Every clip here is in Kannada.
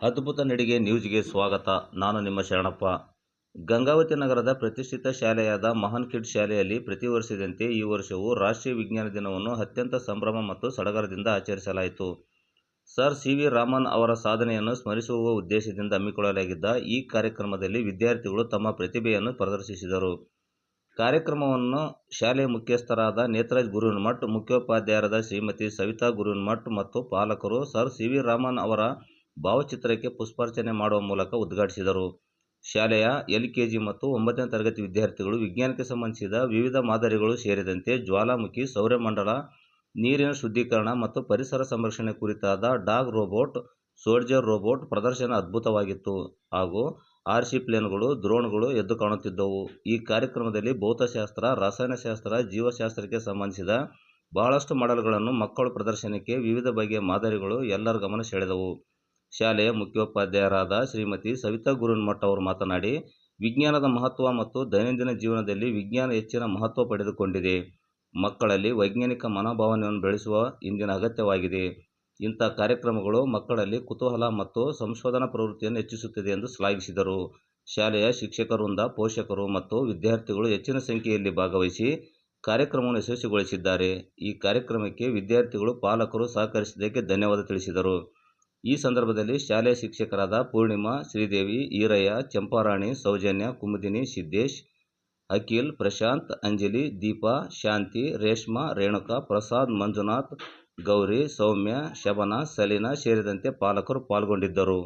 ಅದ್ಭುತ ನಡಿಗೆ ನ್ಯೂಸ್ಗೆ ಸ್ವಾಗತ. ನಾನು ನಿಮ್ಮ ಶರಣಪ್ಪ. ಗಂಗಾವತಿ ನಗರದ ಪ್ರತಿಷ್ಠಿತ ಶಾಲೆಯಾದ ಮಹಾನ್ ಕಿಡ್ಸ್ ಶಾಲೆಯಲ್ಲಿ ಪ್ರತಿ ವರ್ಷದಂತೆ ಈ ವರ್ಷವೂ ರಾಷ್ಟ್ರೀಯ ವಿಜ್ಞಾನ ದಿನವನ್ನು ಅತ್ಯಂತ ಸಂಭ್ರಮ ಮತ್ತು ಸಡಗರದಿಂದ ಆಚರಿಸಲಾಯಿತು. ಸರ್ ಸಿ ವಿ ರಾಮನ್ ಅವರ ಸಾಧನೆಯನ್ನು ಸ್ಮರಿಸುವ ಉದ್ದೇಶದಿಂದ ಹಮ್ಮಿಕೊಳ್ಳಲಾಗಿದ್ದ ಈ ಕಾರ್ಯಕ್ರಮದಲ್ಲಿ ವಿದ್ಯಾರ್ಥಿಗಳು ತಮ್ಮ ಪ್ರತಿಭೆಯನ್ನು ಪ್ರದರ್ಶಿಸಿದರು. ಕಾರ್ಯಕ್ರಮವನ್ನು ಶಾಲೆಯ ಮುಖ್ಯಸ್ಥರಾದ ನೇತರಾಜ್ ಗುರುವಿನಮಠ್, ಮುಖ್ಯೋಪಾಧ್ಯಾಯರಾದ ಶ್ರೀಮತಿ ಸವಿತಾ ಗುರುವಿನಮಠ್ ಮತ್ತು ಪಾಲಕರು ಸರ್ ಸಿ ವಿ ರಾಮನ್ ಅವರ ಭಾವಚಿತ್ರಕ್ಕೆ ಪುಷ್ಪಾರ್ಚನೆ ಮಾಡುವ ಮೂಲಕ ಉದ್ಘಾಟಿಸಿದರು. ಶಾಲೆಯ LKG ಮತ್ತು 9ನೇ ತರಗತಿ ವಿದ್ಯಾರ್ಥಿಗಳು ವಿಜ್ಞಾನಕ್ಕೆ ಸಂಬಂಧಿಸಿದ ವಿವಿಧ ಮಾದರಿಗಳು ಸೇರಿದಂತೆ ಜ್ವಾಲಾಮುಖಿ, ಸೌರಮಂಡಲ, ನೀರಿನ ಶುದ್ಧೀಕರಣ ಮತ್ತು ಪರಿಸರ ಸಂರಕ್ಷಣೆ ಕುರಿತಾದ ಡಾಗ್ ರೋಬೋಟ್, ಸೋಲ್ಜರ್ ರೋಬೋಟ್ ಪ್ರದರ್ಶನ ಅದ್ಭುತವಾಗಿತ್ತು ಹಾಗೂ RC ಪ್ಲೇನ್ಗಳು, ಡ್ರೋನ್ಗಳು ಎದ್ದು ಕಾಣುತ್ತಿದ್ದವು. ಈ ಕಾರ್ಯಕ್ರಮದಲ್ಲಿ ಭೌತಶಾಸ್ತ್ರ, ರಸಾಯನಶಾಸ್ತ್ರ, ಜೀವಶಾಸ್ತ್ರಕ್ಕೆ ಸಂಬಂಧಿಸಿದ ಬಹಳಷ್ಟು ಮಾಡೆಲ್ಗಳನ್ನು ಮಕ್ಕಳು ಪ್ರದರ್ಶನಕ್ಕೆ ವಿವಿಧ ಬಗೆಯ ಮಾದರಿಗಳು ಎಲ್ಲರ ಗಮನ ಸೆಳೆದವು. ಶಾಲೆಯ ಮುಖ್ಯೋಪಾಧ್ಯಾಯರಾದ ಶ್ರೀಮತಿ ಸವಿತಾ ಗುರುವಿನಮಠ್ ಅವರು ಮಾತನಾಡಿ, ವಿಜ್ಞಾನದ ಮಹತ್ವ ಮತ್ತು ದೈನಂದಿನ ಜೀವನದಲ್ಲಿ ವಿಜ್ಞಾನ ಹೆಚ್ಚಿನ ಮಹತ್ವ ಪಡೆದುಕೊಂಡಿದೆ. ಮಕ್ಕಳಲ್ಲಿ ವೈಜ್ಞಾನಿಕ ಮನೋಭಾವನೆಯನ್ನು ಬೆಳೆಸುವ ಇಂದಿನ ಅಗತ್ಯವಾಗಿದೆ. ಇಂಥ ಕಾರ್ಯಕ್ರಮಗಳು ಮಕ್ಕಳಲ್ಲಿ ಕುತೂಹಲ ಮತ್ತು ಸಂಶೋಧನಾ ಪ್ರವೃತ್ತಿಯನ್ನು ಹೆಚ್ಚಿಸುತ್ತದೆ ಎಂದು ಶ್ಲಾಘಿಸಿದರು. ಶಾಲೆಯ ಶಿಕ್ಷಕ ವೃಂದ, ಪೋಷಕರು ಮತ್ತು ವಿದ್ಯಾರ್ಥಿಗಳು ಹೆಚ್ಚಿನ ಸಂಖ್ಯೆಯಲ್ಲಿ ಭಾಗವಹಿಸಿ ಕಾರ್ಯಕ್ರಮವನ್ನು ಯಶಸ್ವಿಗೊಳಿಸಿದ್ದಾರೆ. ಈ ಕಾರ್ಯಕ್ರಮಕ್ಕೆ ವಿದ್ಯಾರ್ಥಿಗಳು, ಪಾಲಕರು ಸಹಕರಿಸಿದ್ದಕ್ಕೆ ಧನ್ಯವಾದ ತಿಳಿಸಿದರು. ಈ ಸಂದರ್ಭದಲ್ಲಿ ಶಾಲೆಯ ಶಿಕ್ಷಕರಾದ ಪೂರ್ಣಿಮಾ, ಶ್ರೀದೇವಿ, ಈರಯ್ಯ, ಚಂಪಾರಾಣಿ, ಸೌಜನ್ಯ, ಕುಮುದಿನಿ, ಸಿದ್ದೇಶ್, ಅಖಿಲ್, ಪ್ರಶಾಂತ್, ಅಂಜಲಿ, ದೀಪಾ, ಶಾಂತಿ, ರೇಷ್ಮಾ, ರೇಣುಕಾ, ಪ್ರಸಾದ್, ಮಂಜುನಾಥ್, ಗೌರಿ, ಸೌಮ್ಯ, ಶಬನಾ, ಸಲೀನಾ ಸೇರಿದಂತೆ ಪಾಲಕರು ಪಾಲ್ಗೊಂಡಿದ್ದರು.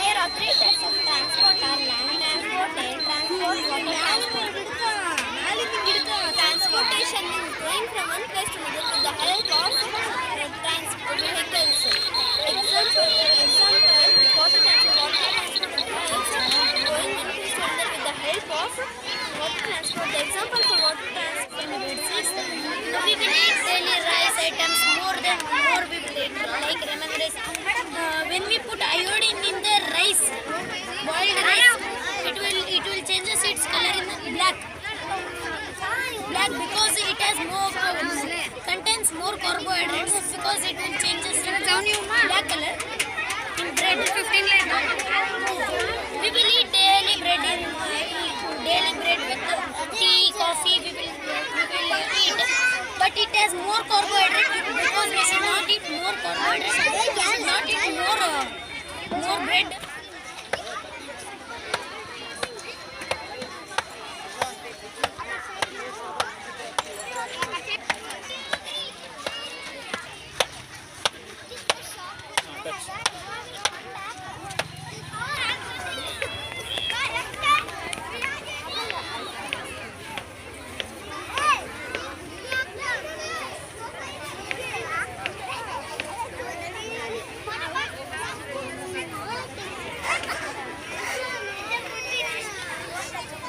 There are three types of transport: land transport, air transport, water transport. Transportation means going from one place to another with the help of transport vehicles. Example, water transport going one place to another with the help of water transport. The example for water transport is we will eat daily rice items more we will eat, like lemon rice. When we put iodine in the rice, boiled rice, it will changes its color in black because it has contains more carbohydrates, because it will changes in black color in bread. We will eat daily bread with tea, coffee. We will eat, but it has more carbohydrates because we should not eat more carbohydrates. We should not eat more bread.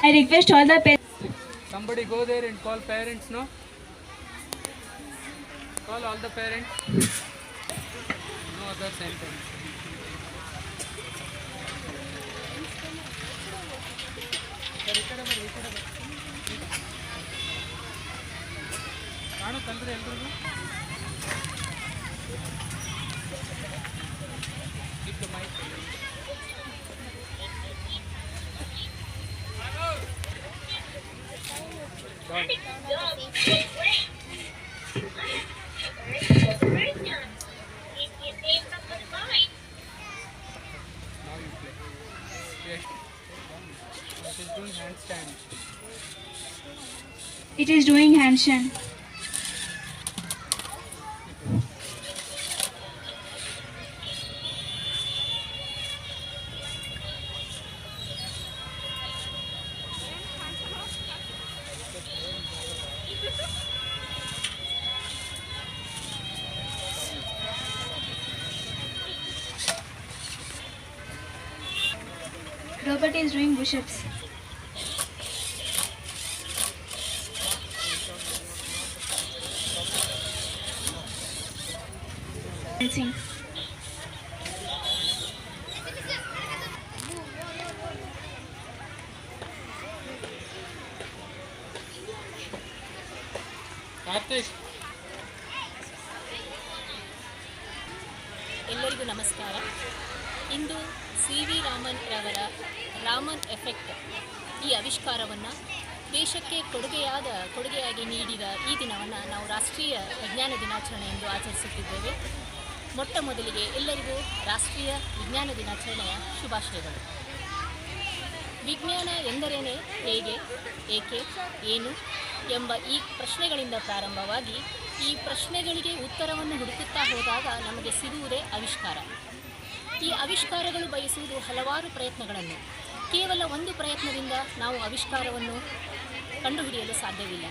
I request all the parents. Somebody go there and call parents, no? Call all the parents. No other sentence. ಕಾಣುತ್ತಲ್ರಿ ಎಲ್ರಿಗೂ? ಇದು mike It is doing handstand. Robert is doing push-ups. Dancing. Karthik ಎಲ್ಲರಿಗೂ ನಮಸ್ಕಾರ. ಇಂದು CV ರಾಮನ್ ರವರ ರಾಮನ್ ಎಫೆಕ್ಟ್ ಈ ಆವಿಷ್ಕಾರವನ್ನು ದೇಶಕ್ಕೆ ಕೊಡುಗೆಯಾಗಿ ನೀಡಿದ ಈ ದಿನವನ್ನು ನಾವು ರಾಷ್ಟ್ರೀಯ ವಿಜ್ಞಾನ ದಿನಾಚರಣೆ ಎಂದು ಆಚರಿಸುತ್ತಿದ್ದೇವೆ. ಮೊಟ್ಟ ಮೊದಲಿಗೆ ಎಲ್ಲರಿಗೂ ರಾಷ್ಟ್ರೀಯ ವಿಜ್ಞಾನ ದಿನಾಚರಣೆಯ ಶುಭಾಶಯಗಳು. ವಿಜ್ಞಾನ ಎಂದರೇನೆ, ಹೇಗೆ, ಏಕೆ, ಏನು ಎಂಬ ಈ ಪ್ರಶ್ನೆಗಳಿಂದ ಪ್ರಾರಂಭವಾಗಿ ಈ ಪ್ರಶ್ನೆಗಳಿಗೆ ಉತ್ತರವನ್ನು ಹುಡುಕುತ್ತಾ ಹೋದಾಗ ನಮಗೆ ಸಿಗುವುದೇ ಆವಿಷ್ಕಾರ. ಈ ಆವಿಷ್ಕಾರಗಳು ಬಯಸುವುದು ಹಲವಾರು ಪ್ರಯತ್ನಗಳನ್ನು. ಕೇವಲ ಒಂದು ಪ್ರಯತ್ನದಿಂದ ನಾವು ಆವಿಷ್ಕಾರವನ್ನು ಕಂಡುಹಿಡಿಯಲು ಸಾಧ್ಯವಿಲ್ಲ.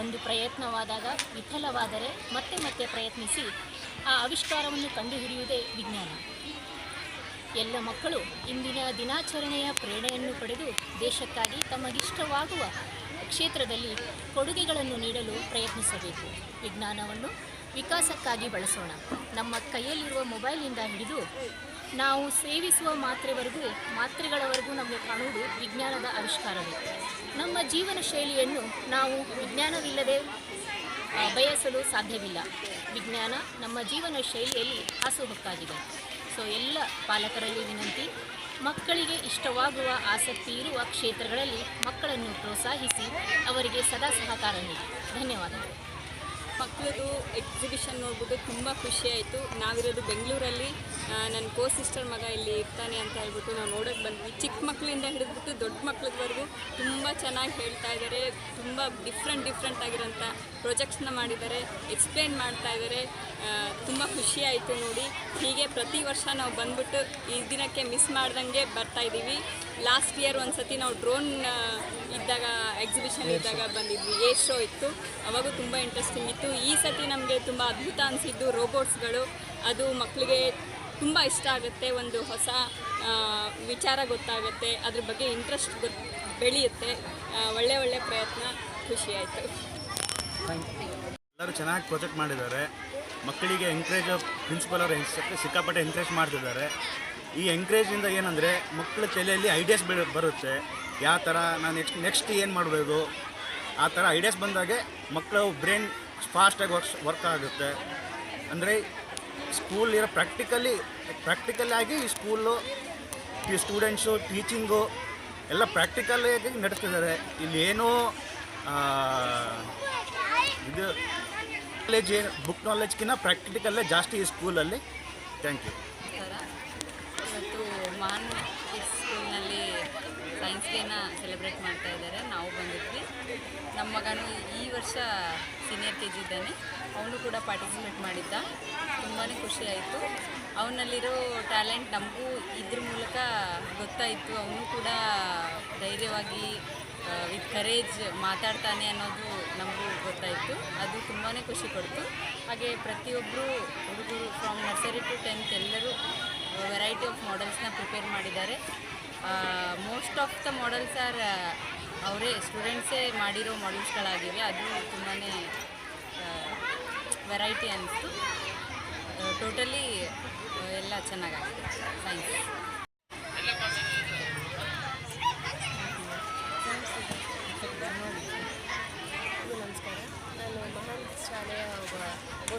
ಒಂದು ಪ್ರಯತ್ನವಾದಾಗ ವಿಫಲವಾದರೆ ಮತ್ತೆ ಮತ್ತೆ ಪ್ರಯತ್ನಿಸಿ ಆ ಆವಿಷ್ಕಾರವನ್ನು ಕಂಡುಹಿಡಿಯುವುದೇ ವಿಜ್ಞಾನ. ಎಲ್ಲ ಮಕ್ಕಳು ಇಂದಿನ ದಿನಾಚರಣೆಯ ಪ್ರೇರಣೆಯನ್ನು ಪಡೆದು ದೇಶಕ್ಕಾಗಿ ತಮಗಿಷ್ಟವಾಗುವ ಕ್ಷೇತ್ರದಲ್ಲಿ ಕೊಡುಗೆಗಳನ್ನು ನೀಡಲು ಪ್ರಯತ್ನಿಸಬೇಕು. ವಿಜ್ಞಾನವನ್ನು ವಿಕಾಸಕ್ಕಾಗಿ ಬಳಸೋಣ. ನಮ್ಮ ಕೈಯಲ್ಲಿರುವ ಮೊಬೈಲ್ನಿಂದ ಹಿಡಿದು ನಾವು ಸೇವಿಸುವ ಮಾತ್ರೆಗಳವರೆಗೂ ನಮಗೆ ಕಾಣುವುದು ವಿಜ್ಞಾನದ ಆವಿಷ್ಕಾರವೇ. ನಮ್ಮ ಜೀವನ ಶೈಲಿಯನ್ನು ನಾವು ವಿಜ್ಞಾನವಿಲ್ಲದೆ ಬಯಸಲು ಸಾಧ್ಯವಿಲ್ಲ. ವಿಜ್ಞಾನ ನಮ್ಮ ಜೀವನ ಶೈಲಿಯಲ್ಲಿ ಹಾಸುಹೊಕ್ಕಾಗಿದೆ. ಸೊ ಎಲ್ಲ ಪಾಲಕರಲ್ಲಿ ವಿನಂತಿ, ಮಕ್ಕಳಿಗೆ ಇಷ್ಟವಾಗುವ ಆಸಕ್ತಿ ಇರುವ ಕ್ಷೇತ್ರಗಳಲ್ಲಿ ಮಕ್ಕಳನ್ನು ಪ್ರೋತ್ಸಾಹಿಸಿ ಅವರಿಗೆ ಸದಾ ಸಹಕಾರ ನೀಡಿ. ಧನ್ಯವಾದಗಳು. ಮಕ್ಕಳದು ಎಕ್ಸಿಬಿಷನ್ ನೋಡ್ಬಿಟ್ಟು ತುಂಬ ಖುಷಿಯಾಯಿತು. ನಾವಿರೋದು ಬೆಂಗಳೂರಲ್ಲಿ, ನನ್ನ ಸಿಸ್ಟರ್ ಮಗ ಇಲ್ಲಿ ಇರ್ತಾನೆ ಅಂತ ಹೇಳ್ಬಿಟ್ಟು ನಾವು ನೋಡೋಕ್ಕೆ ಬಂದ್ವಿ. ಚಿಕ್ಕ ಮಕ್ಕಳಿಂದ ಹಿಡಿದ್ಬಿಟ್ಟು ದೊಡ್ಡ ಮಕ್ಕಳವರೆಗೂ ತುಂಬ ಚೆನ್ನಾಗಿ ಹೇಳ್ತಾ ಇದ್ದಾರೆ. ತುಂಬ ಡಿಫ್ರೆಂಟ್ ಆಗಿರೋಂಥ ಪ್ರಾಜೆಕ್ಟ್ಸ್ನ ಮಾಡಿದ್ದಾರೆ, ಎಕ್ಸ್ಪ್ಲೇನ್ ಮಾಡ್ತಾ ಇದ್ದಾರೆ. ತುಂಬ ಖುಷಿಯಾಯಿತು ನೋಡಿ. ಹೀಗೆ ಪ್ರತಿ ವರ್ಷ ನಾವು ಬಂದ್ಬಿಟ್ಟು ಈ ದಿನಕ್ಕೆ ಮಿಸ್ ಮಾಡ್ದಂಗೆ ಬರ್ತಾಯಿದ್ದೀವಿ. ಲಾಸ್ಟ್ ಇಯರ್ ಒಂದು ಸತಿ ನಾವು ಡ್ರೋನ್ ಇದ್ದಾಗ, ಎಕ್ಸಿಬಿಷನ್ ಇದ್ದಾಗ ಬಂದಿದ್ವಿ. ಏರ್ ಶೋ ಇತ್ತು, ಅವಾಗೂ ತುಂಬ ಇಂಟ್ರೆಸ್ಟಿಂಗ್ ಇತ್ತು. ಈ ಸತಿ ನಮಗೆ ತುಂಬ ಅದ್ಭುತ ಅನಿಸಿದ್ದು ರೋಬೋಟ್ಸ್ಗಳು. ಅದು ಮಕ್ಕಳಿಗೆ ತುಂಬ ಇಷ್ಟ ಆಗುತ್ತೆ. ಒಂದು ಹೊಸ ವಿಚಾರ ಗೊತ್ತಾಗುತ್ತೆ, ಅದ್ರ ಬಗ್ಗೆ ಇಂಟ್ರೆಸ್ಟ್ ಬೆಳೆಯುತ್ತೆ. ಒಳ್ಳೆ ಪ್ರಯತ್ನ, ಖುಷಿಯಾಯಿತು. ಎಲ್ಲರೂ ಚೆನ್ನಾಗಿ ಪ್ರಾಜೆಕ್ಟ್ ಮಾಡಿದ್ದಾರೆ. ಮಕ್ಕಳಿಗೆ ಎಂಕರೇಜ್, ಪ್ರಿನ್ಸಿಪಲ್ ಅವರು ಸಿಕ್ಕಾಪಟ್ಟೆ ಎಂಕರೇಜ್ ಮಾಡ್ತಿದ್ದಾರೆ. ಈ ಎಂಕರೇಜಿಂದ ಏನಂದರೆ ಮಕ್ಕಳ ತಲೆಯಲ್ಲಿ ಐಡಿಯಾಸ್ ಬರುತ್ತೆ. ಯಾವ ಥರ ನಾನು ನೆಕ್ಸ್ಟ್ ಏನು ಮಾಡಬೇಕು, ಆ ಥರ ಐಡಿಯಾಸ್ ಬಂದಾಗೆ ಮಕ್ಕಳು ಬ್ರೈನ್ ಫಾಸ್ಟಾಗಿ ವರ್ಕ್ ಆಗುತ್ತೆ. ಅಂದರೆ ಸ್ಕೂಲಿರೋ ಪ್ರಾಕ್ಟಿಕಲ್ಲಾಗಿ ಈ ಸ್ಕೂಲು, ಈ ಸ್ಟೂಡೆಂಟ್ಸು, ಟೀಚಿಂಗು ಎಲ್ಲ ಪ್ರಾಕ್ಟಿಕಲ್ಲಾಗಿ ನಡೆಸ್ತಿದ್ದಾರೆ. ಇಲ್ಲಿ ಏನೂ ಇದು ನಾಲೆಜ್, ಬುಕ್ ನಾಲೆಜ್ಗಿಂತ ಪ್ರಾಕ್ಟಿಕಲ್ಲೇ ಜಾಸ್ತಿ ಈ ಸ್ಕೂಲಲ್ಲಿ. Thank you. ಇವತ್ತು ಮಹಾನ್ ಸ್ಕೂಲ್ನಲ್ಲಿ ಸೈನ್ಸ್ ಡೇನ ಸೆಲೆಬ್ರೇಟ್ ಮಾಡ್ತಾ ಇದ್ದಾರೆ. ನಾವು ಬಂದಿದ್ವಿ. ನಮ್ಮ ಮಗನು ಈ ವರ್ಷ ಸೀನಿಯರ್ KG ಇದ್ದಾನೆ. ಅವನು ಕೂಡ ಪಾರ್ಟಿಸಿಪೇಟ್ ಮಾಡಿದ್ದ. ತುಂಬಾ ಖುಷಿಯಾಯಿತು. ಅವನಲ್ಲಿರೋ ಟ್ಯಾಲೆಂಟ್ ನಮಗೂ ಇದ್ರ ಮೂಲಕ ಗೊತ್ತಾಯಿತು. ಅವನು ಕೂಡ ಧೈರ್ಯವಾಗಿ ವಿತ್ ಕರೇಜ್ ಮಾತಾಡ್ತಾನೆ ಅನ್ನೋದು ನಮಗೂ ಗೊತ್ತಾಯಿತು. ಅದು ತುಂಬಾ ಖುಷಿ ಕೊಡ್ತು. ಹಾಗೆ ಪ್ರತಿಯೊಬ್ಬರು ಹುಡುಗರು ಫ್ರಮ್ ನರ್ಸರಿ ಟು 10th ಎಲ್ಲರೂ ವೆರೈಟಿ ಆಫ್ ಮಾಡೆಲ್ಸ್ನ ಪ್ರಿಪೇರ್ ಮಾಡಿದ್ದಾರೆ. Most of the models are ಅವರೇ ಸ್ಟೂಡೆಂಟ್ಸೇ ಮಾಡಿರೋ ಮಾಡೆಲ್ಸ್ಗಳಾಗಿವೆ. ಅದು ತುಂಬಾ ವೆರೈಟಿ ಅನ್ನಿಸ್ತು. ಟೋಟಲಿ ಎಲ್ಲ ಚೆನ್ನಾಗಾಗಿದೆ. ಸೈನ್ಸ್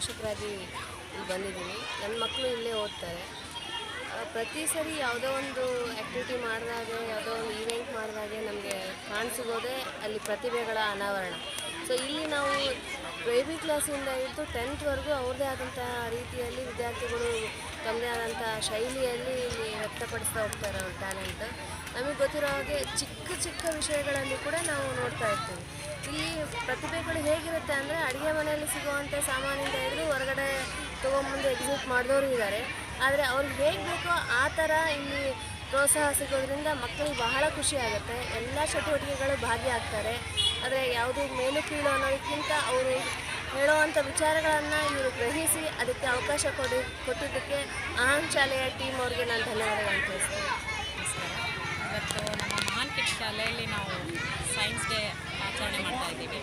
ಪೋಷಕರಾಗಿ ಇಲ್ಲಿ ಬಂದಿದ್ದೀನಿ. ನನ್ನ ಮಕ್ಕಳು ಇಲ್ಲೇ ಓದ್ತಾರೆ. ಪ್ರತಿ ಸರಿ ಯಾವುದೋ ಒಂದು ಆ್ಯಕ್ಟಿವಿಟಿ ಮಾಡಿದಾಗೆ, ಯಾವುದೋ ಒಂದು ಈವೆಂಟ್ ಮಾಡಿದಾಗೆ ನಮಗೆ ಕಾಣಿಸಿಗೋದೇ ಅಲ್ಲಿ ಪ್ರತಿಭೆಗಳ ಅನಾವರಣ. ಸೊ ಇಲ್ಲಿ ನಾವು ಬೇಬಿ ಕ್ಲಾಸಿಂದ ಹಿಡಿದು 10th ಅವ್ರದ್ದೇ ಆದಂಥ ರೀತಿಯಲ್ಲಿ ವಿದ್ಯಾರ್ಥಿಗಳು ತಮ್ಮದೇ ಆದಂಥ ಶೈಲಿಯಲ್ಲಿ ಇಲ್ಲಿ ವ್ಯಕ್ತಪಡಿಸ್ತಾ ಹೋಗ್ತಾರೆ ಅವ್ರ ಟ್ಯಾಲೆಂಟ್. ನಮಗೆ ಗೊತ್ತಿರೋ ಹಾಗೆ ಚಿಕ್ಕ ಚಿಕ್ಕ ವಿಷಯಗಳಲ್ಲಿ ಕೂಡ ನಾವು ನೋಡ್ತಾ ಇರ್ತೀವಿ. ಇಲ್ಲಿ ಪ್ರತಿಭೆಗಳು ಹೇಗಿರುತ್ತೆ ಅಂದರೆ ಅಡುಗೆ ಮನೆಯಲ್ಲಿ ಸಿಗುವಂಥ ಸಾಮಾನಿಂದ ಹಿಡಿದು ಹೊರಗಡೆ ತೊಗೊಂಬಂದು ಎಕ್ಸಿಬಿಟ್ ಮಾಡಿದವರು ಇದ್ದಾರೆ. ಆದರೆ ಅವ್ರಿಗೆ ಹೇಗೆ ಬೇಕೋ ಆ ಥರ ಇಲ್ಲಿ ಪ್ರೋತ್ಸಾಹ ಸಿಗೋದ್ರಿಂದ ಮಕ್ಕಳಿಗೆ ಬಹಳ ಖುಷಿ ಆಗುತ್ತೆ. ಎಲ್ಲ ಚಟುವಟಿಕೆಗಳು ಭಾಗಿಯಾಗ್ತಾರೆ. ಆದರೆ ಯಾವುದು ಮೇಲು ಕೀಳು ಅನ್ನೋದಕ್ಕಿಂತ ಅವರು ಹೇಳುವಂಥ ವಿಚಾರಗಳನ್ನು ಇವರು ಗ್ರಹಿಸಿ ಅದಕ್ಕೆ ಅವಕಾಶ ಕೊಟ್ಟಿದ್ದಕ್ಕೆ ಆಹಾನ್ ಶಾಲೆಯ ಟೀಮ್ ಅವ್ರಿಗೆ ನಾನು ಧನ್ಯವಾದಗಳನ್ನು ತಿಳಿಸ್ತೇನೆ. ನಮಸ್ಕಾರ. ಇವತ್ತು ನಮ್ಮ ಮಹಾನ್ ಕಿಡ್ಸ್ ಶಾಲೆಯಲ್ಲಿ ನಾವು ಸೈನ್ಸ್ ಡೇ ಆಚರಣೆ ಮಾಡ್ತಾ ಇದ್ದೀವಿ.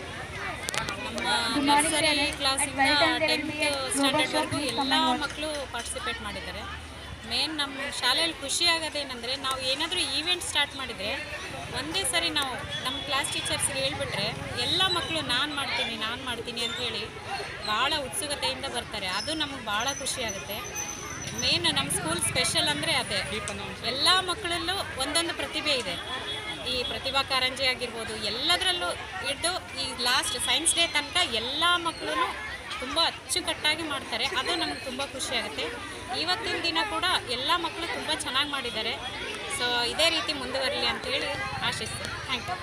ನಮ್ಮ ನರ್ಸರಿ ಕ್ಲಾಸಿಂದ 10th ಸ್ಟ್ಯಾಂಡರ್ಡ್ವರೆಗೂ ಎಲ್ಲ ಮಕ್ಕಳು ಪಾರ್ಟಿಸಿಪೇಟ್ ಮಾಡಿದ್ದಾರೆ. ಮೇನ್ ನಮ್ಮ ಶಾಲೆಯಲ್ಲಿ ಖುಷಿ ಆಗೋದೇನೆಂದರೆ, ನಾವು ಏನಾದರೂ ಈವೆಂಟ್ ಸ್ಟಾರ್ಟ್ ಮಾಡಿದರೆ ಒಂದೇ ಸರಿ ನಾವು ನಮ್ಮ ಕ್ಲಾಸ್ ಟೀಚರ್ಸ್ಗೆ ಹೇಳ್ಬಿಟ್ರೆ ಎಲ್ಲ ಮಕ್ಕಳು ನಾನು ಮಾಡ್ತೀನಿ ಅಂತ ಹೇಳಿ ಭಾಳ ಉತ್ಸುಕತೆಯಿಂದ ಬರ್ತಾರೆ. ಅದು ನಮಗೆ ಭಾಳ ಖುಷಿ ಆಗುತ್ತೆ. ಮೇನ್ ನಮ್ಮ ಸ್ಕೂಲ್ ಸ್ಪೆಷಲ್ ಅಂದರೆ ಅದೇ, ಎಲ್ಲ ಮಕ್ಕಳಲ್ಲೂ ಒಂದೊಂದು ಪ್ರತಿಭೆ ಇದೆ. ಈ ಪ್ರತಿಭಾ ಕಾರಂಜಿ ಆಗಿರ್ಬೋದು, ಎಲ್ಲದರಲ್ಲೂ ಹಿಡಿದು ಈ ಲಾಸ್ಟ್ ಸೈನ್ಸ್ ಡೇ ತನಕ ಎಲ್ಲ ಮಕ್ಕಳು ತುಂಬ ಅಚ್ಚುಕಟ್ಟಾಗಿ ಮಾಡ್ತಾರೆ. ಅದು ನಮಗೆ ತುಂಬ ಖುಷಿಯಾಗುತ್ತೆ. ಇವತ್ತಿನ ದಿನ ಕೂಡ ಎಲ್ಲ ಮಕ್ಕಳು ತುಂಬ ಚೆನ್ನಾಗಿ ಮಾಡಿದ್ದಾರೆ. ಸೊ ಇದೇ ರೀತಿ ಮುಂದುವರಲಿ ಅಂತೇಳಿ ಆಶಿಸ್ತೀನಿ. Thank you.